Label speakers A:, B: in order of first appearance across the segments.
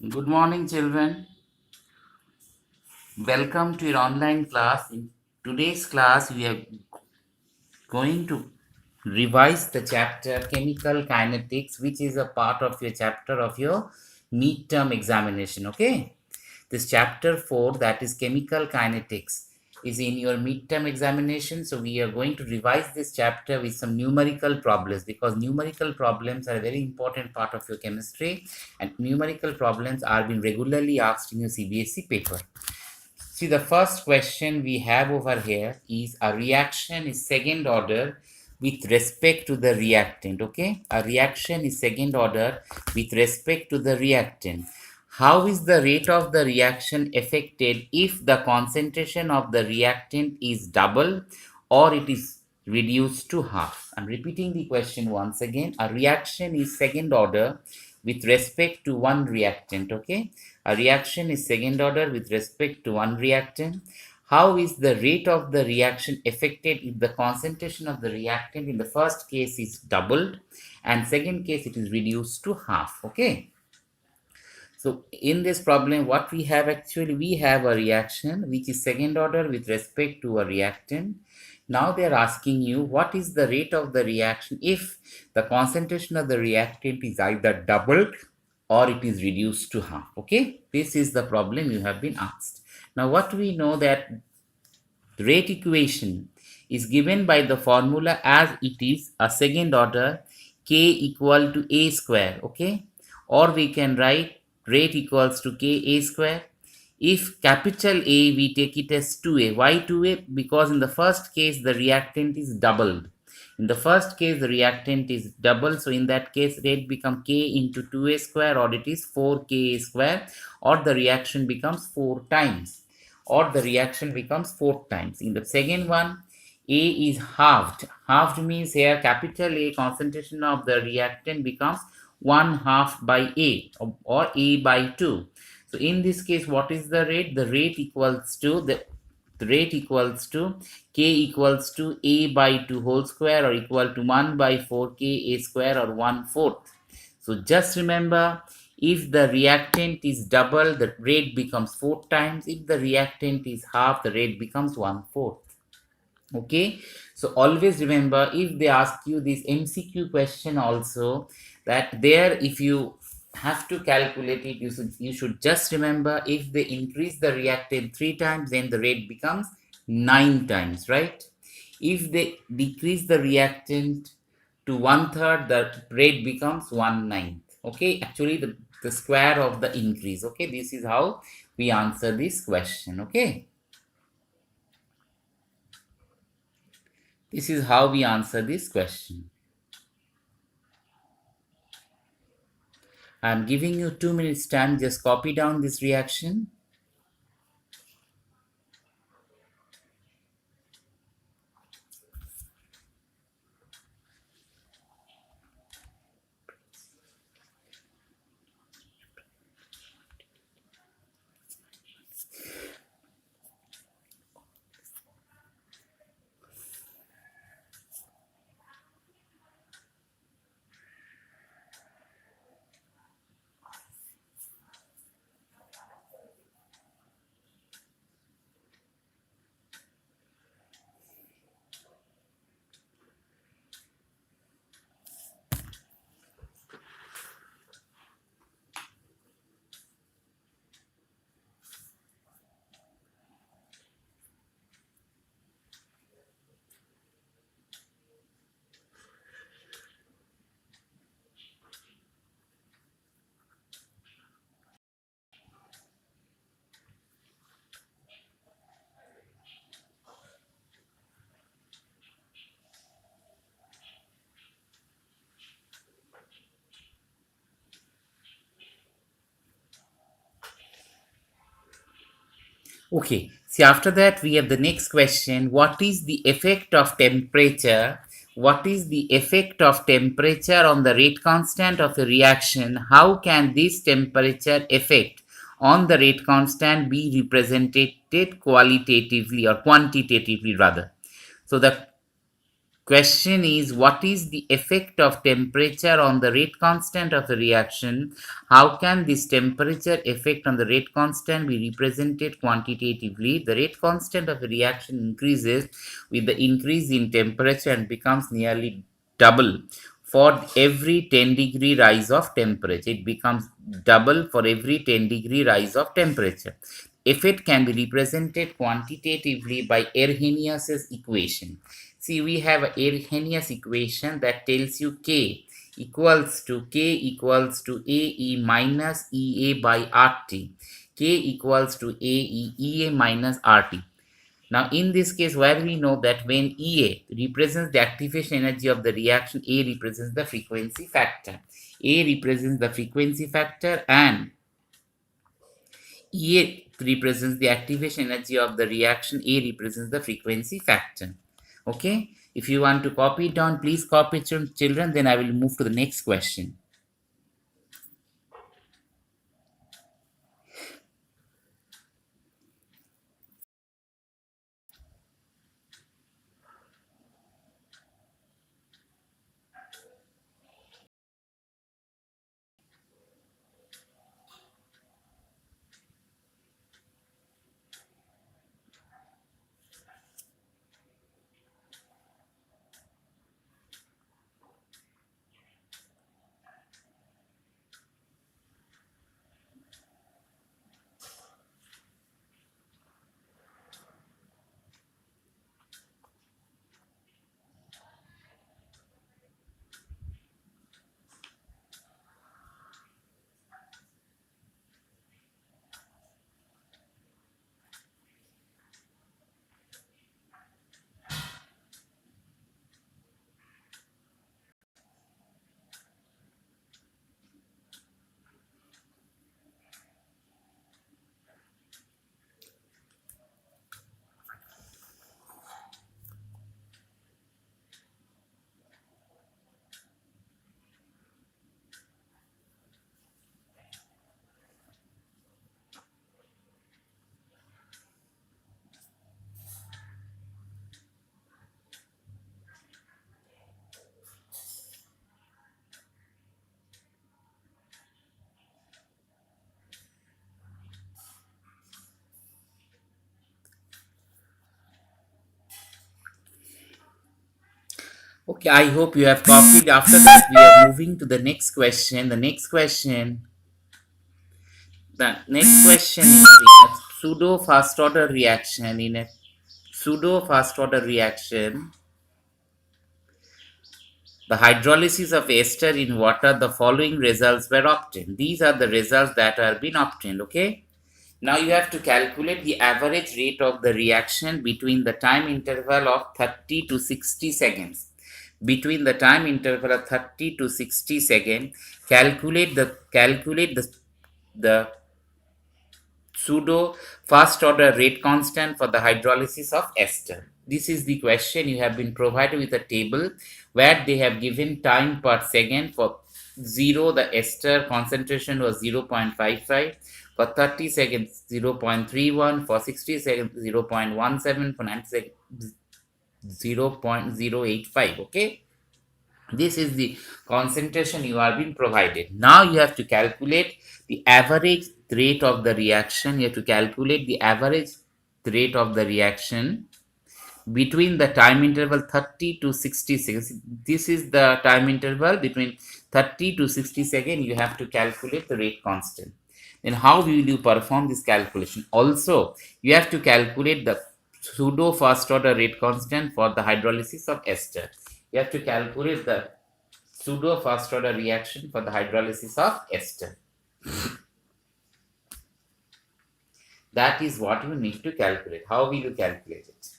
A: Good morning, children. Welcome to your online class. In today's class, we are going to revise the chapter Chemical Kinetics, which is a part of your chapter of your midterm examination. Okay, this chapter 4, that is Chemical Kinetics, is in your midterm examination. So, we are going to revise this chapter with some numerical problems because numerical problems are a very important part of your chemistry, and numerical problems are being regularly asked in your CBSE paper. See, the first question we have over here is a reaction is second order with respect to the reactant. Okay, a reaction is second order with respect to the reactant. How is the rate of the reaction affected if the concentration of the reactant is double or it is reduced to half? I'm repeating the question once again. A reaction is second order with respect to one reactant. Okay, a reaction is second order with respect to one reactant. How is the rate of the reaction affected if the concentration of the reactant in the first case is doubled and second case it is reduced to half? Okay, so in this problem, what we have actually, we have a reaction which is second order with respect to a reactant. Now they are asking you what is the rate of the reaction if the concentration of the reactant is either doubled or it is reduced to half. Okay, this is the problem you have been asked. Now what we know that rate equation is given by the formula as it is a second order k equal to a square. Okay, or we can write rate equals to k a square. If capital A, we take it as 2a. Why 2a? Because in the first case the reactant is doubled. In the first case the reactant is double, so in that case rate become k into 2a square, or it is 4ka square, or the reaction becomes 4 times, or the reaction becomes 4 times. In the second one, A is halved. Halved means here capital A concentration of the reactant becomes 1 half by A, or A by 2. So in this case, what is the rate? The rate equals to the rate equals to k equals to a by 2 whole square, or equal to 1 by 4k a square, or 1/4. So just remember, if the reactant is double, the rate becomes 4 times. If the reactant is half, the rate becomes 1/4. Okay, so always remember, if they ask you this MCQ question also, that there if you have to calculate it, you should just remember, if they increase the reactant 3 times, then the rate becomes 9 times, right? If they decrease the reactant to 1/3, the rate becomes 1/9. Okay, actually the square of the increase. Okay, this is how we answer this question. Okay, this is how we answer this question. I'm giving you 2 minutes time. Just copy down this reaction. Okay, see, after that we have the next question. What is the effect of temperature? What is the effect of temperature on the rate constant of a reaction? How can this temperature effect on the rate constant be represented qualitatively, or quantitatively rather? So the question is, what is the effect of temperature on the rate constant of a reaction? How can this temperature effect on the rate constant be represented quantitatively? The rate constant of a reaction increases with the increase in temperature and becomes nearly double for every 10-degree rise of temperature. It becomes double for every 10-degree rise of temperature. Effect can be represented quantitatively by Arrhenius' equation. See, we have a Arrhenius equation that tells you K equals to AE minus EA by RT. K equals to EA minus RT. Now, in this case, where we know that when EA represents the activation energy of the reaction, A represents the frequency factor. A represents the frequency factor and EA represents the activation energy of the reaction, A represents the frequency factor. Okay, if you want to copy it down, please copy it, children. Then I will move to the next question. Okay, I hope you have copied. After that, we are moving to the next question. The next question is, in a pseudo fast order reaction. In a pseudo fast order reaction, the hydrolysis of ester in water, the following results were obtained. These are the results that have been obtained. Okay. Now you have to calculate the average rate of the reaction between the time interval of 30 to 60 seconds. Between the time interval of 30 to 60 seconds, calculate the pseudo first order rate constant for the hydrolysis of ester. This is the question. You have been provided with a table where they have given time per second. For 0, the ester concentration was 0.55. For 30 seconds, 0.31. For 60 seconds, 0.17. For 90 seconds, 0.085. Okay. This is the concentration you are being provided. Now you have to calculate the average rate of the reaction. You have to calculate the average rate of the reaction between the time interval 30 to 60 seconds. This is the time interval between 30 to 60 seconds. You have to calculate the rate constant. Then how will you perform this calculation? Also, you have to calculate the pseudo first order rate constant for the hydrolysis of ester. You have to calculate the pseudo first order reaction for the hydrolysis of ester. That is what you need to calculate. How will you calculate it?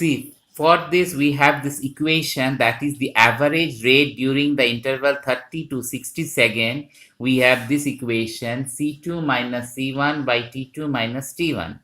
A: See, for this we have this equation, that is the average rate during the interval 30 to 60 second. We have this equation C2 minus C1 by T2 minus T1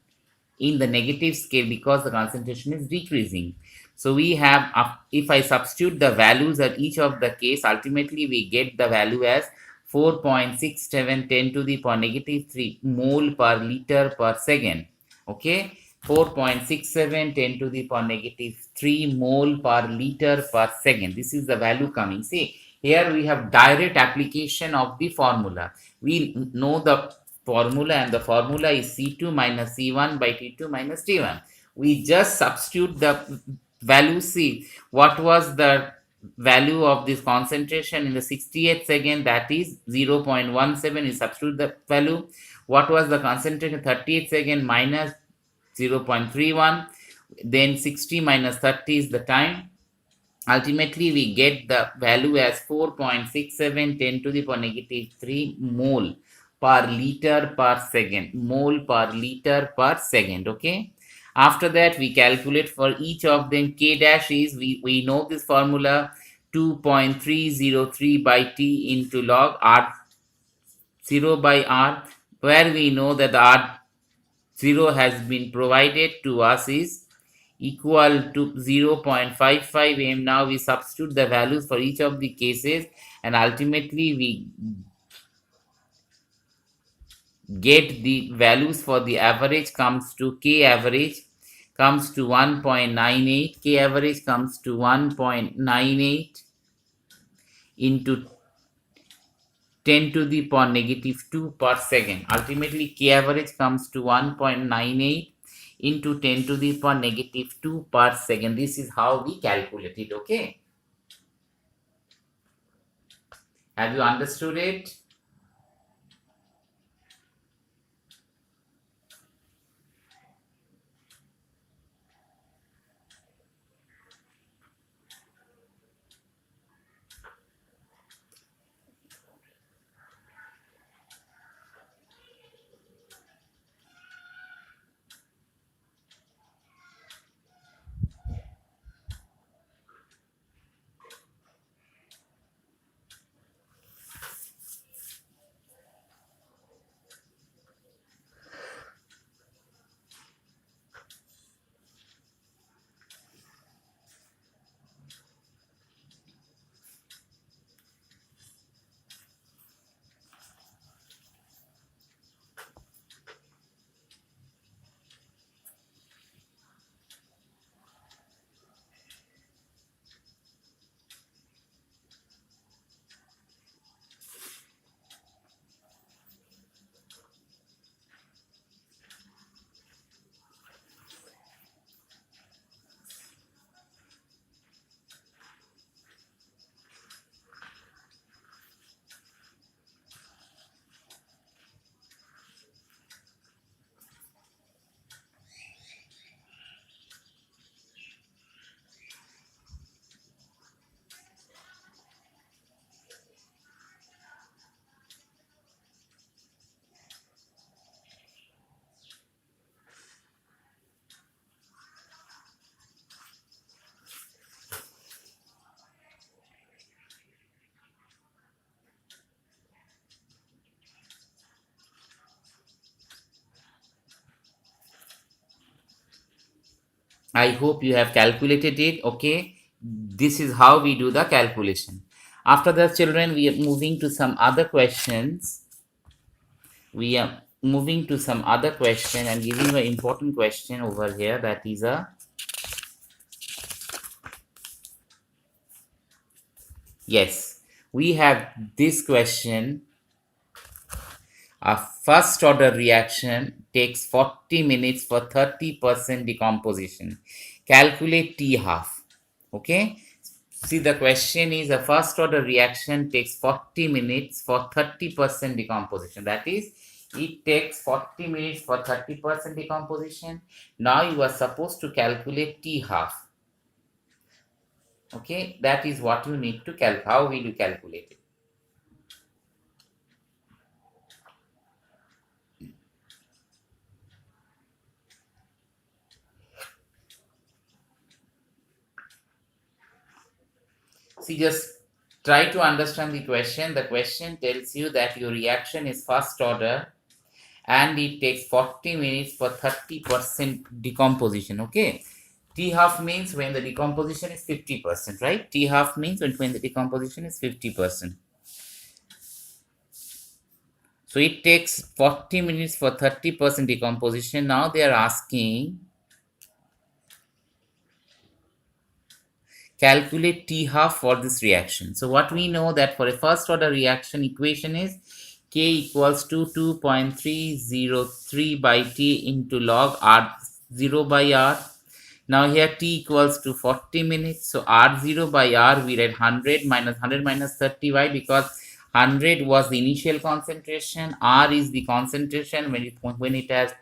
A: in the negative scale because the concentration is decreasing. So we have, if I substitute the values at each of the case, ultimately we get the value as 4.67 10 to the power negative 3 mole per liter per second. Okay, 4.67 10 to the power negative 3 mole per liter per second. This is the value coming. See, here we have direct application of the formula. We know the formula, and the formula is C2 minus C1 by T2 minus T1. We just substitute the value. See, what was the value of this concentration in the 68th second, that is 0.17. You substitute the value. What was the concentration 38th second, minus 0.31. Then 60 minus 30 is the time. Ultimately, we get the value as 4.67 10 to the power negative 3 mole per liter per second. Mole per liter per second. Okay. After that, we calculate for each of them. K dash is, we know this formula, 2.303 by T into log R0 by R, where we know that the R0 has been provided to us is equal to 0.55 m. Now we substitute the values for each of the cases, and ultimately we get the values for the average comes to K average comes to 1.98. K average comes to 1.98 into 10 to the power negative 2 per second. Ultimately, K average comes to 1.98 into 10 to the power negative 2 per second. This is how we calculate it. Okay. Have you understood it? I hope you have calculated it. Okay. This is how we do the calculation. After that, children, we are moving to some other questions. We are moving to some other question and giving an important question over here. That is a, yes, we have this question. A first order reaction takes 40 minutes for 30% decomposition. Calculate T half. Okay. See, the question is, a first order reaction takes 40 minutes for 30% decomposition. That is, it takes 40 minutes for 30% decomposition. Now you are supposed to calculate T half. Okay. That is what you need to calculate. How will you calculate it? See, just try to understand the question. The question tells you that your reaction is first order and it takes 40 minutes for 30% decomposition. Okay. T half means when the decomposition is 50%, right? T half means when the decomposition is 50%. So it takes 40 minutes for 30% decomposition. Now they are asking calculate T half for this reaction. So what we know that for a first order reaction equation is K equals to 2.303 by T into log R0 by R. Now here T equals to 40 minutes. So R0 by R we read 100 minus 30. Why? Because 100 was the initial concentration. R is the concentration when it has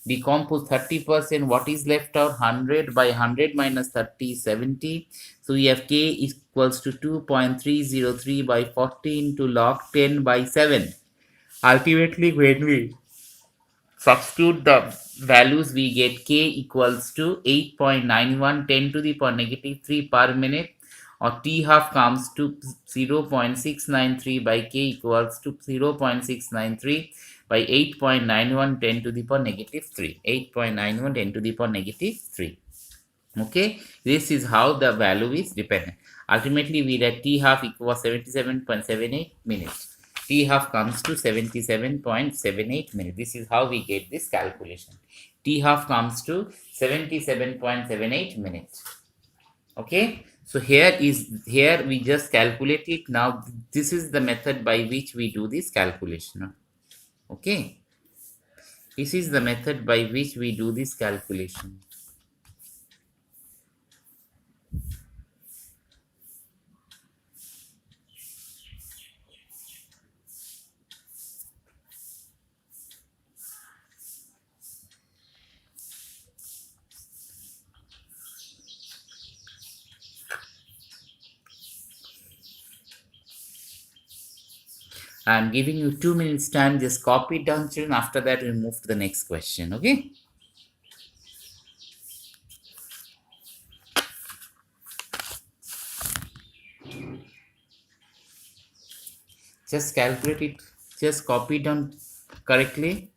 A: decomposed 30%. What is left out? 100 by 100 minus 30 is 70. So we have K equals to 2.303 by 40 into log 10 by 7. Ultimately, when we substitute the values, we get K equals to 8.91 10 to the power negative 3 per minute, or T half comes to 0.693 by K equals to 0.693 by 8.91 10 to the power negative 3. 8.91 10 to the power negative 3. Okay, this is how the value is dependent. Ultimately, we get T half equals 77.78 minutes. T half comes to 77.78 minutes. This is how we get this calculation. T half comes to 77.78 minutes. Okay, so here we just calculate it. Now this is the method by which we do this calculation. Okay, this is the method by which we do this calculation. I'm giving you 2 minutes time. Just copy it down, children. After that, we'll move to the next question. Okay. Just calculate it. Just copy it down correctly.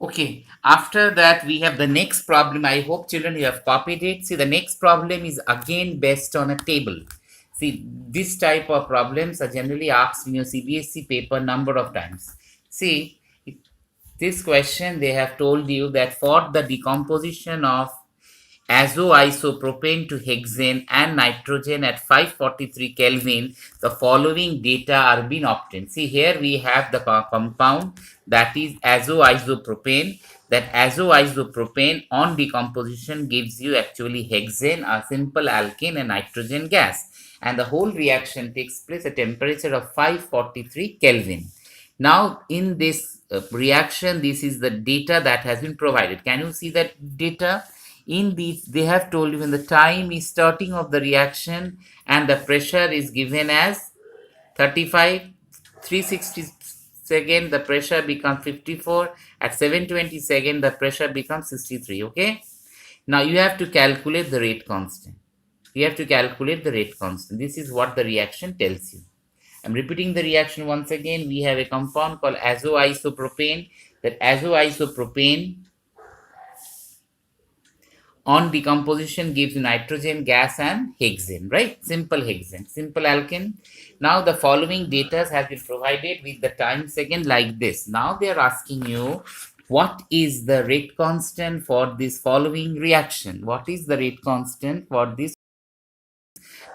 A: Okay, after that we have the next problem. I hope children you have copied it. See, the next problem is again based on a table. See, this type of problems are generally asked in your CBSE paper number of times. See, this question they have told you that for the decomposition of azoisopropane to hexane and nitrogen at 543 Kelvin, the following data are being obtained. See, here we have the compound that is azoisopropane. That azoisopropane on decomposition gives you actually hexane, a simple alkane, and nitrogen gas. And the whole reaction takes place at a temperature of 543 Kelvin. Now, in this reaction, this is the data that has been provided. Can you see that data? In these, they have told you when the time is starting of the reaction and the pressure is given as 35, 360 second, the pressure becomes 54. At 720 second, the pressure becomes 63. Okay. Now you have to calculate the rate constant. You have to calculate the rate constant. This is what the reaction tells you. I'm repeating the reaction once again. We have a compound called azoisopropane. That azoisopropane on decomposition gives nitrogen gas and hexane, right? Simple hexane, simple alkane. Now the following data has been provided with the time second like this. Now they are asking you what is the rate constant for this following reaction? What is the rate constant for this?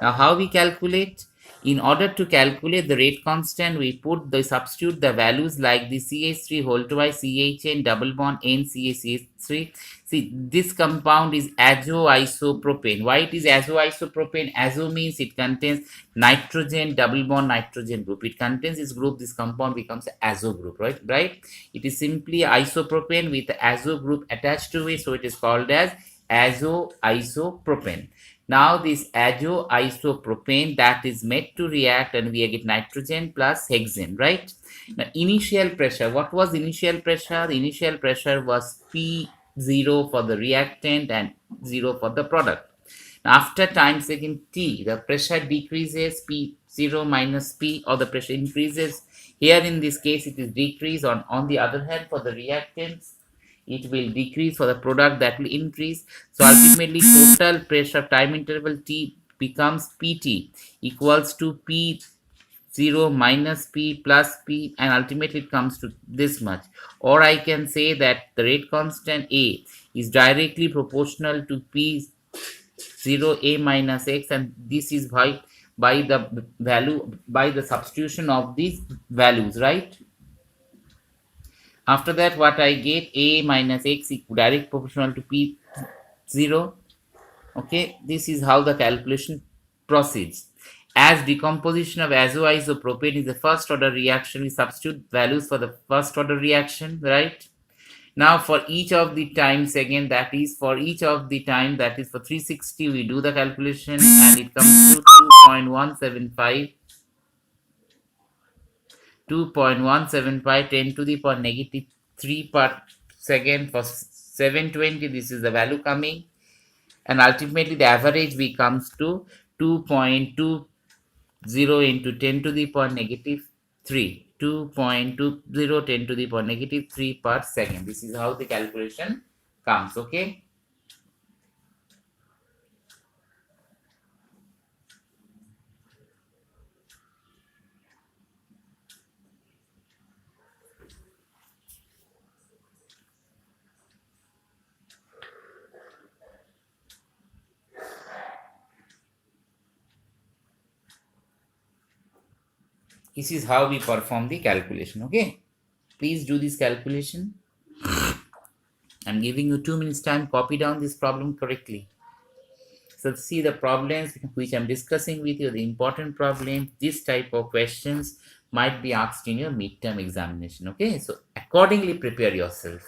A: Now, how we calculate? In order to calculate the rate constant, we put the substitute the values like the CH3 whole twice CHN double bond NCH3. See, this compound is azoisopropane. Why it is azoisopropane? Azo means it contains nitrogen double bond nitrogen group. It contains this group. This compound becomes azo group, right? Right. It is simply isopropane with the azo group attached to it, so it is called as azoisopropane. Now this azoisopropane that is made to react and we get nitrogen plus hexane, right? Now initial pressure, what was initial pressure? The initial pressure was P0 for the reactant and 0 for the product. Now after time second T, the pressure decreases P0 minus P or the pressure increases. Here in this case it is decrease. On the other hand, for the reactants, it will decrease. For the product, that will increase. So ultimately total pressure time interval T becomes Pt equals to P0 minus P plus P, and ultimately it comes to this much. Or I can say that the rate constant A is directly proportional to P0 A minus X, and this is by the value, by the substitution of these values, right? After that, what I get, A minus X equal direct proportional to P0. Okay, this is how the calculation proceeds. As decomposition of azoisopropane is the first order reaction, we substitute values for the first order reaction, right? Now for each of the times again, that is for each of the time, that is for 360, we do the calculation and it comes to 2.175 2.175 10 to the power negative 3 per second. For 720, this is the value coming, and ultimately the average becomes to 2.20 into 10 to the power negative 3, 2.20 10 to the power negative 3 per second. This is how the calculation comes. Okay. This is how we perform the calculation. Okay, please do this calculation. I'm giving you 2 minutes time. Copy down this problem correctly. So see the problems which I'm discussing with you, the important problems, this type of questions might be asked in your midterm examination. Okay, so accordingly prepare yourself.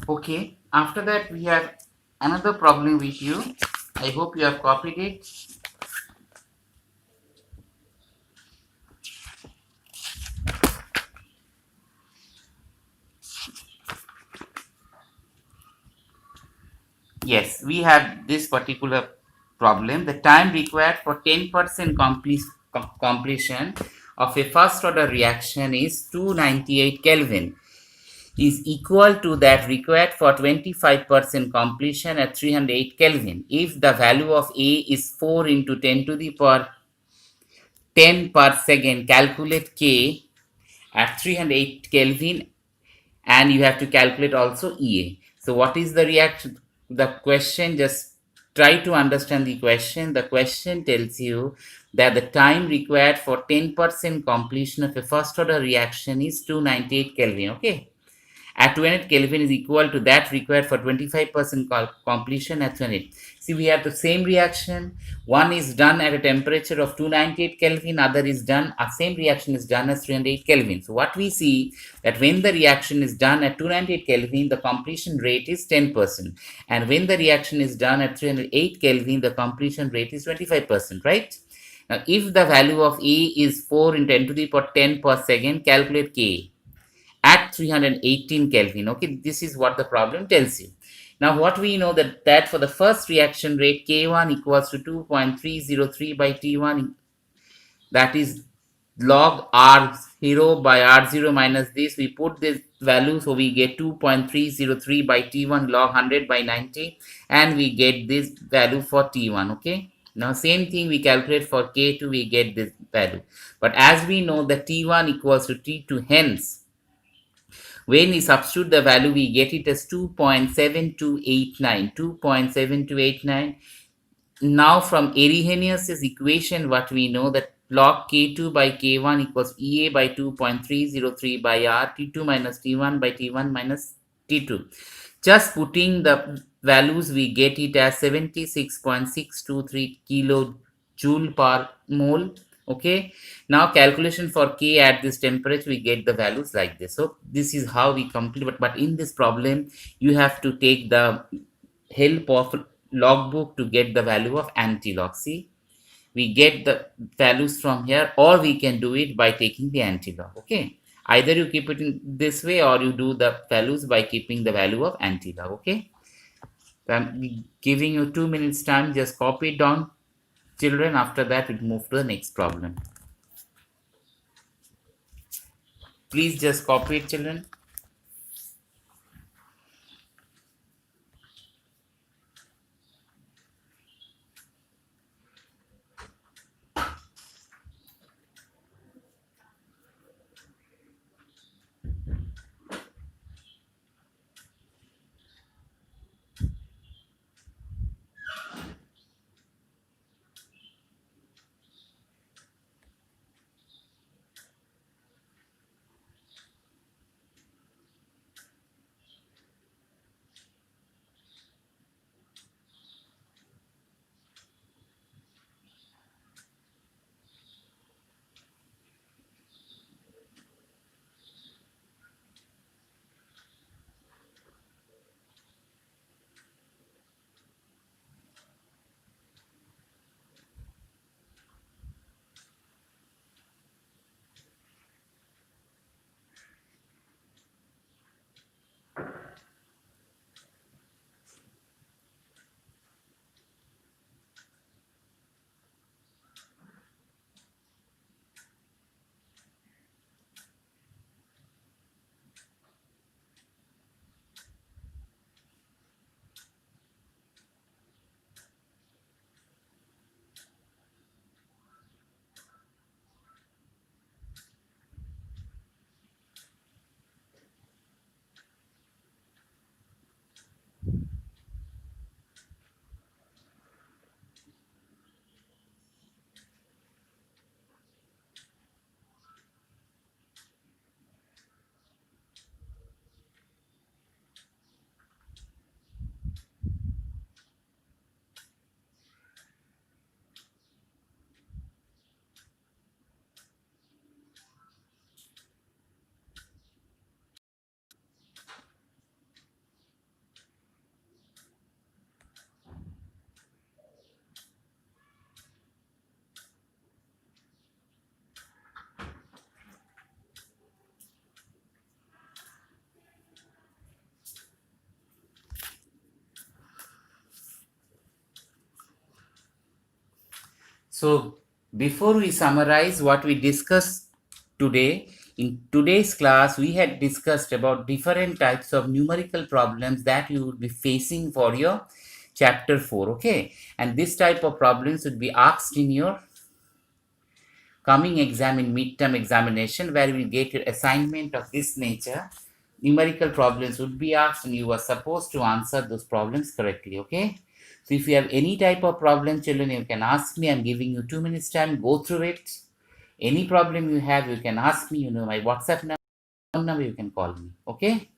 A: Okay, after that we have another problem with you. I hope you have copied it. Yes, we have this particular problem. The time required for 10% completion of a first order reaction is 298 Kelvin, is equal to that required for 25% completion at 308 Kelvin. If the value of A is 4 into 10 to the power 10 per second, calculate K at 308 Kelvin, and you have to calculate also EA. So what is the reaction? The question, just try to understand the question. The question tells you that the time required for 10% completion of a first order reaction is 298 Kelvin. Okay, at 200 Kelvin is equal to that required for 25% completion at 200. See, we have the same reaction. One is done at a temperature of 298 Kelvin, other is done, same reaction is done at 308 Kelvin. So what we see that when the reaction is done at 298 Kelvin, the completion rate is 10%. And when the reaction is done at 308 Kelvin, the completion rate is 25%, right? Now, if the value of A is 4 in 10 to the power 10 per second, calculate K at 318 Kelvin. Okay, this is what the problem tells you. Now, what we know that for the first reaction rate, K1 equals to 2.303 by T1, that is log R0 by R0 minus this. We put this value, so we get 2.303 by T1 log 100 by 90, and we get this value for T1. Okay. Now, same thing we calculate for K2, we get this value. But as we know that T1 equals to T2, hence when we substitute the value, we get it as 2.7289. 2.7289. Now from Arrhenius' equation, what we know that log K2 by K1 equals EA by 2.303 by R, T2 minus T1 by T1 minus T2. Just putting the values, we get it as 76.623 kilojoule per mole. Okay, now calculation for K at this temperature, we get the values like this. So this is how we complete. But in this problem, you have to take the help of logbook to get the value of anti-log. See, we get the values from here, or we can do it by taking the anti-log. Okay, either you keep it in this way, or you do the values by keeping the value of anti-log. Okay, so I'm giving you 2 minutes time. Just copy it down, children. After that, we'll move to the next problem. Please just copy it, children. So, before we summarize what we discussed today, in today's class, we had discussed about different types of numerical problems that you would be facing for your chapter 4. Okay, and this type of problems would be asked in your coming exam in midterm examination, where you will get your assignment of this nature. Numerical problems would be asked and you are supposed to answer those problems correctly. Okay, so if you have any type of problem, children, you can ask me. I'm giving you 2 minutes time, go through it. Any problem you have, you can ask me. You know my WhatsApp number, you can call me. Okay.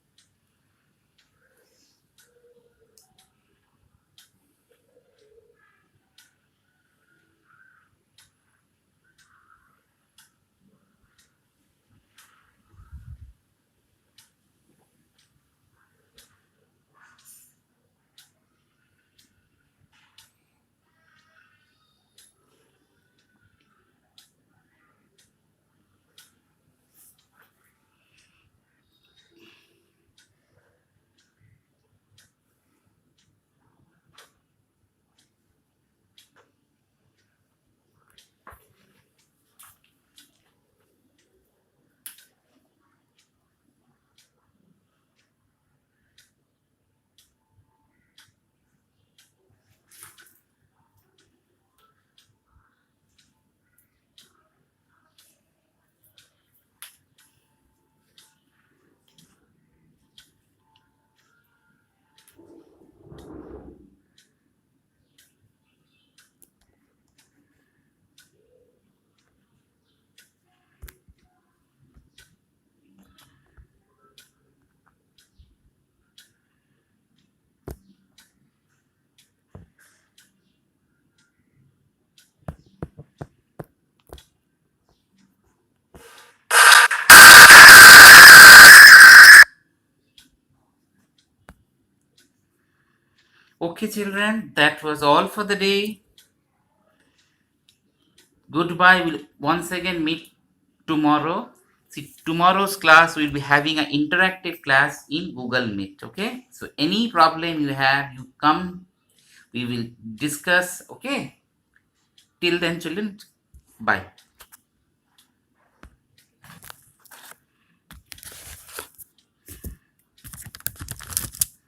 A: Okay, children, that was all for the day. Goodbye. We'll once again meet tomorrow. See, tomorrow's class we'll be having an interactive class in Google Meet. Okay. So any problem you have, you come. We will discuss. Okay. Till then, children. Bye.